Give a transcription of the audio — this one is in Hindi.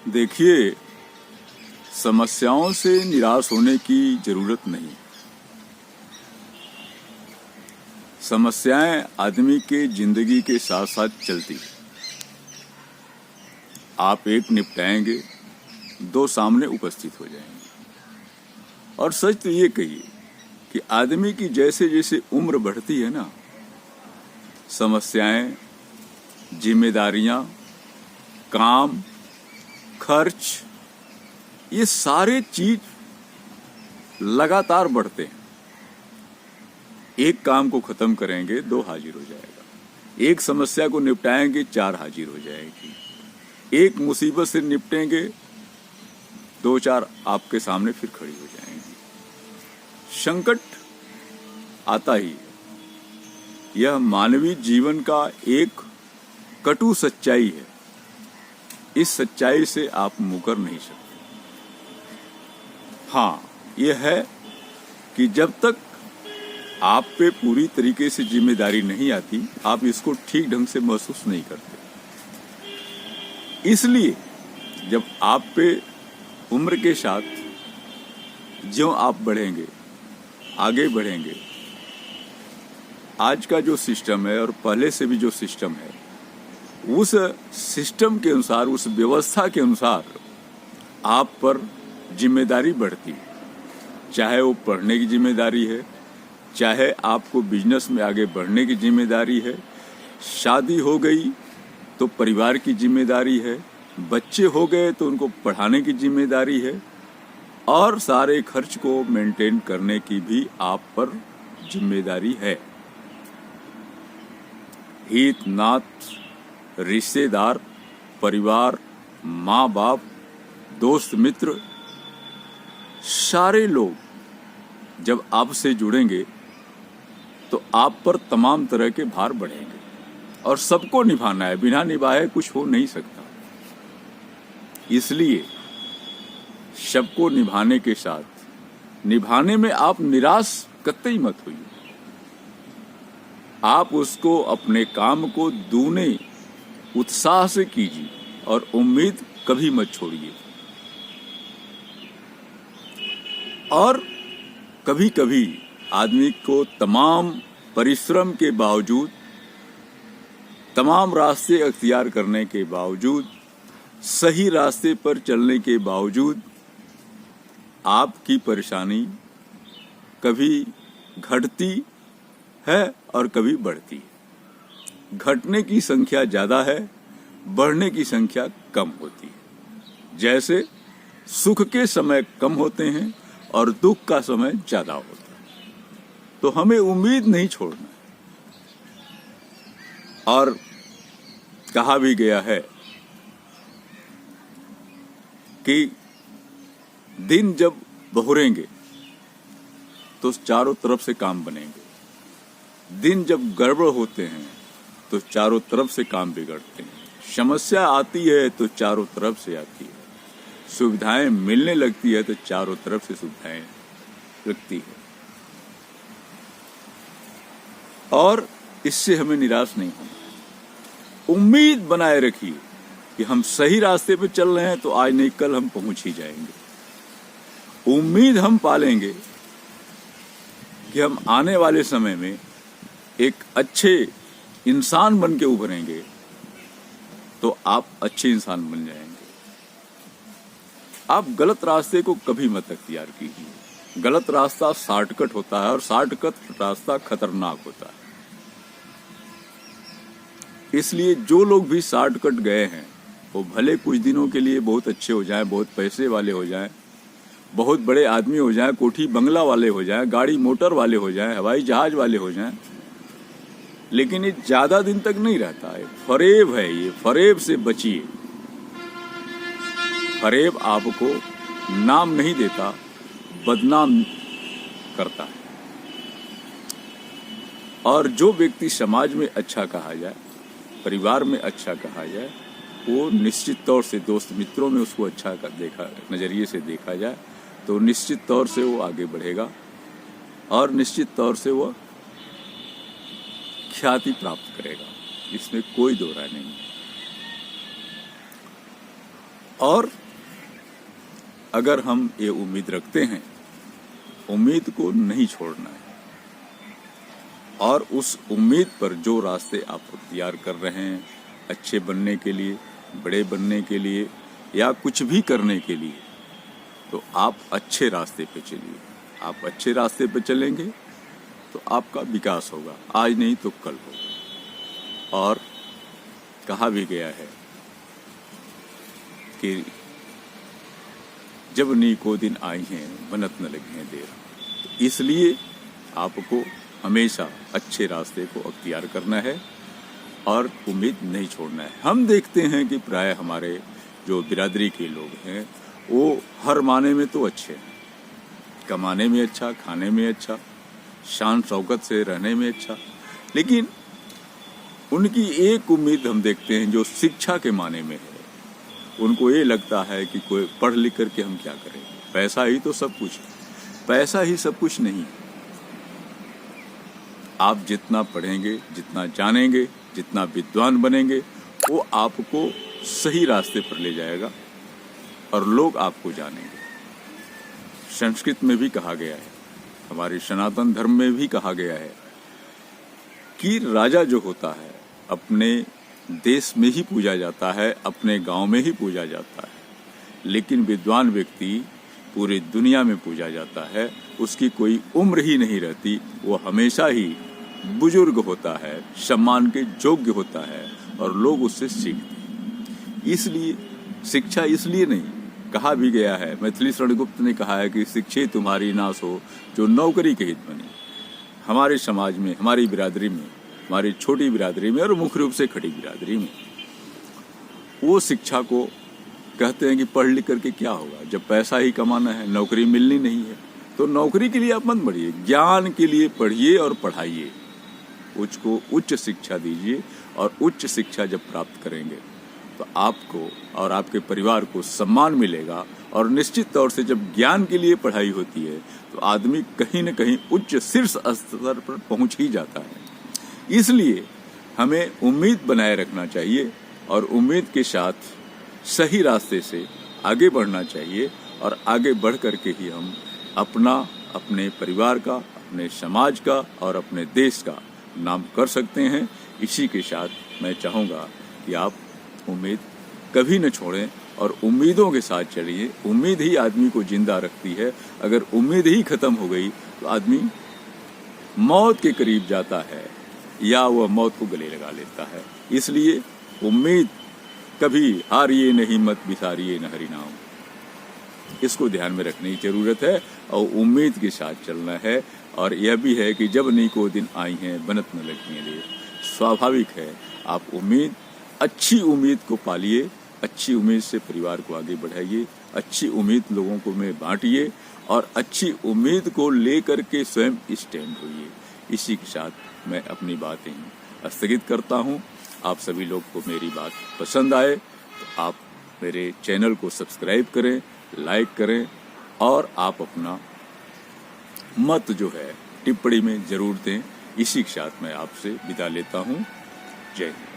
देखिए, समस्याओं से निराश होने की जरूरत नहीं। समस्याएं आदमी के जिंदगी के साथ साथ चलती है। आप एक निपटाएंगे, दो सामने उपस्थित हो जाएंगे। और सच तो ये कहिए कि आदमी की जैसे जैसे उम्र बढ़ती है ना, समस्याएं, जिम्मेदारियां, काम, खर्च, ये सारे चीज लगातार बढ़ते हैं। एक काम को खत्म करेंगे, दो हाजिर हो जाएगा। एक समस्या को निपटाएंगे, चार हाजिर हो जाएगी। एक मुसीबत से निपटेंगे, दो चार आपके सामने फिर खड़ी हो जाएंगी। संकट आता ही है। यह मानवीय जीवन का एक कटु सच्चाई है। इस सच्चाई से आप मुकर नहीं सकते। हाँ, यह है कि जब तक आप पे पूरी तरीके से जिम्मेदारी नहीं आती, आप इसको ठीक ढंग से महसूस नहीं करते। इसलिए जब आप पे उम्र के साथ ज्यों आप बढ़ेंगे, आगे बढ़ेंगे, आज का जो सिस्टम है और पहले से भी जो सिस्टम है, उस सिस्टम के अनुसार, उस व्यवस्था के अनुसार आप पर जिम्मेदारी बढ़ती है। चाहे वो पढ़ने की जिम्मेदारी है, चाहे आपको बिजनेस में आगे बढ़ने की जिम्मेदारी है, शादी हो गई तो परिवार की जिम्मेदारी है, बच्चे हो गए तो उनको पढ़ाने की जिम्मेदारी है, और सारे खर्च को मेंटेन करने की भी आप पर जिम्मेदारी है। हित नात, रिश्तेदार, परिवार, माँ बाप, दोस्त मित्र, सारे लोग जब आपसे जुड़ेंगे तो आप पर तमाम तरह के भार बढ़ेंगे और सबको निभाना है। बिना निभाए कुछ हो नहीं सकता। इसलिए सबको निभाने के साथ, निभाने में आप निराश कतई मत होइए। आप उसको, अपने काम को दूने उत्साह से कीजिए और उम्मीद कभी मत छोड़िए। और कभी कभी आदमी को तमाम परिश्रम के बावजूद, तमाम रास्ते अख्तियार करने के बावजूद, सही रास्ते पर चलने के बावजूद आपकी परेशानी कभी घटती है और कभी बढ़ती है। घटने की संख्या ज्यादा है, बढ़ने की संख्या कम होती है। जैसे सुख के समय कम होते हैं और दुख का समय ज्यादा होता है। तो हमें उम्मीद नहीं छोड़ना है। और कहा भी गया है कि दिन जब बहुरेंगे तो चारों तरफ से काम बनेंगे। दिन जब गड़बड़ होते हैं तो चारों तरफ से काम बिगड़ते हैं। समस्या आती है तो चारों तरफ से आती है। सुविधाएं मिलने लगती है तो चारों तरफ से सुविधाएं लगती है। और इससे हमें निराश नहीं होना। उम्मीद बनाए रखिए कि हम सही रास्ते पे चल रहे हैं तो आज नहीं कल हम पहुंच ही जाएंगे। उम्मीद हम पालेंगे कि हम आने वाले समय में एक अच्छे इंसान बन के उभरेंगे तो आप अच्छे इंसान बन जाएंगे। आप गलत रास्ते को कभी मत अख्तियार कीजिए। गलत रास्ता शॉर्टकट होता है और शॉर्टकट रास्ता खतरनाक होता है। इसलिए जो लोग भी शॉर्टकट गए हैं वो भले कुछ दिनों के लिए बहुत अच्छे हो जाएं, बहुत पैसे वाले हो जाएं, बहुत बड़े आदमी हो जाएं, कोठी बंगला वाले हो जाएं, गाड़ी मोटर वाले हो जाएं, हवाई जहाज वाले हो जाएं, लेकिन ये ज्यादा दिन तक नहीं रहता है। फरेब है ये, फरेब से बचिए। फरेब आपको नाम नहीं देता, बदनाम करता है। और जो व्यक्ति समाज में अच्छा कहा जाए, परिवार में अच्छा कहा जाए, वो निश्चित तौर से, दोस्त मित्रों में उसको अच्छा देखा, नजरिए से देखा जाए तो निश्चित तौर से वो आगे बढ़ेगा और निश्चित तौर से वो ख्याति प्राप्त करेगा। इसमें कोई दो राय नहीं है। और अगर हम ये उम्मीद रखते हैं, उम्मीद को नहीं छोड़ना है, और उस उम्मीद पर जो रास्ते आप तैयार कर रहे हैं अच्छे बनने के लिए, बड़े बनने के लिए या कुछ भी करने के लिए, तो आप अच्छे रास्ते पे चलिए। आप अच्छे रास्ते पे चलेंगे तो आपका विकास होगा, आज नहीं तो कल होगा। और कहा भी गया है कि जब नीको दिन आई हैं बनत न लगी हैं देर। तो इसलिए आपको हमेशा अच्छे रास्ते को अख्तियार करना है और उम्मीद नहीं छोड़ना है। हम देखते हैं कि प्राय हमारे जो बिरादरी के लोग हैं वो हर माने में तो अच्छे हैं, कमाने में अच्छा, खाने में अच्छा, शान शौकत से रहने में अच्छा, लेकिन उनकी एक उम्मीद हम देखते हैं जो शिक्षा के माने में है। उनको ये लगता है कि कोई पढ़ लिख करके हम क्या करें, पैसा ही तो सब कुछ है। पैसा ही सब कुछ नहीं है। आप जितना पढ़ेंगे, जितना जानेंगे, जितना विद्वान बनेंगे, वो आपको सही रास्ते पर ले जाएगा और लोग आपको जानेंगे। संस्कृत में भी कहा गया है, हमारे सनातन धर्म में भी कहा गया है कि राजा जो होता है अपने देश में ही पूजा जाता है, अपने गांव में ही पूजा जाता है, लेकिन विद्वान व्यक्ति पूरी दुनिया में पूजा जाता है। उसकी कोई उम्र ही नहीं रहती, वो हमेशा ही बुजुर्ग होता है, सम्मान के योग्य होता है और लोग उससे सीखते हैं। इसलिए शिक्षा इसलिए नहीं, कहा भी गया है, मैथिली शरणगुप्त ने कहा है कि शिक्षे तुम्हारी नाश हो जो नौकरी के हित बनी। हमारे समाज में, हमारी बिरादरी में, हमारी छोटी बिरादरी में और मुख्य रूप से खड़ी बिरादरी में वो शिक्षा को कहते हैं कि पढ़ लिख करके क्या होगा, जब पैसा ही कमाना है, नौकरी मिलनी नहीं है। तो नौकरी के लिए आप मत पढ़िए, ज्ञान के लिए पढ़िए और पढ़ाइए, उसको उच्च शिक्षा दीजिए। और उच्च शिक्षा जब प्राप्त करेंगे तो आपको और आपके परिवार को सम्मान मिलेगा। और निश्चित तौर से जब ज्ञान के लिए पढ़ाई होती है तो आदमी कहीं न कहीं उच्च शीर्ष स्तर पर पहुंच ही जाता है। इसलिए हमें उम्मीद बनाए रखना चाहिए और उम्मीद के साथ सही रास्ते से आगे बढ़ना चाहिए। और आगे बढ़ करके ही हम अपना, अपने परिवार का, अपने समाज का और अपने देश का नाम कर सकते हैं। इसी के साथ मैं चाहूँगा कि आप उम्मीद कभी न छोड़ें और उम्मीदों के साथ चलिए। उम्मीद ही आदमी को जिंदा रखती है। अगर उम्मीद ही खत्म हो गई तो आदमी मौत के करीब जाता है या वह मौत को गले लगा लेता है। इसलिए उम्मीद कभी हारिए नहीं, मत बिसारिए न हरि नाम, इसको ध्यान में रखने की जरूरत है और उम्मीद के साथ चलना है। और यह भी है कि जब नीको दिन आई हैं बनत न लगी हैं। स्वाभाविक है, आप उम्मीद, अच्छी उम्मीद को पालिए, अच्छी उम्मीद से परिवार को आगे बढ़ाइए, अच्छी उम्मीद लोगों को में बांटिए और अच्छी उम्मीद को लेकर के स्वयं स्टैंड होइए। इसी के साथ मैं अपनी बातें स्थगित करता हूँ। आप सभी लोग को मेरी बात पसंद आए तो आप मेरे चैनल को सब्सक्राइब करें, लाइक करें और आप अपना मत जो है टिप्पणी में जरूर दें। इसी के साथ मैं आपसे विदा लेता हूँ। जय हिंद।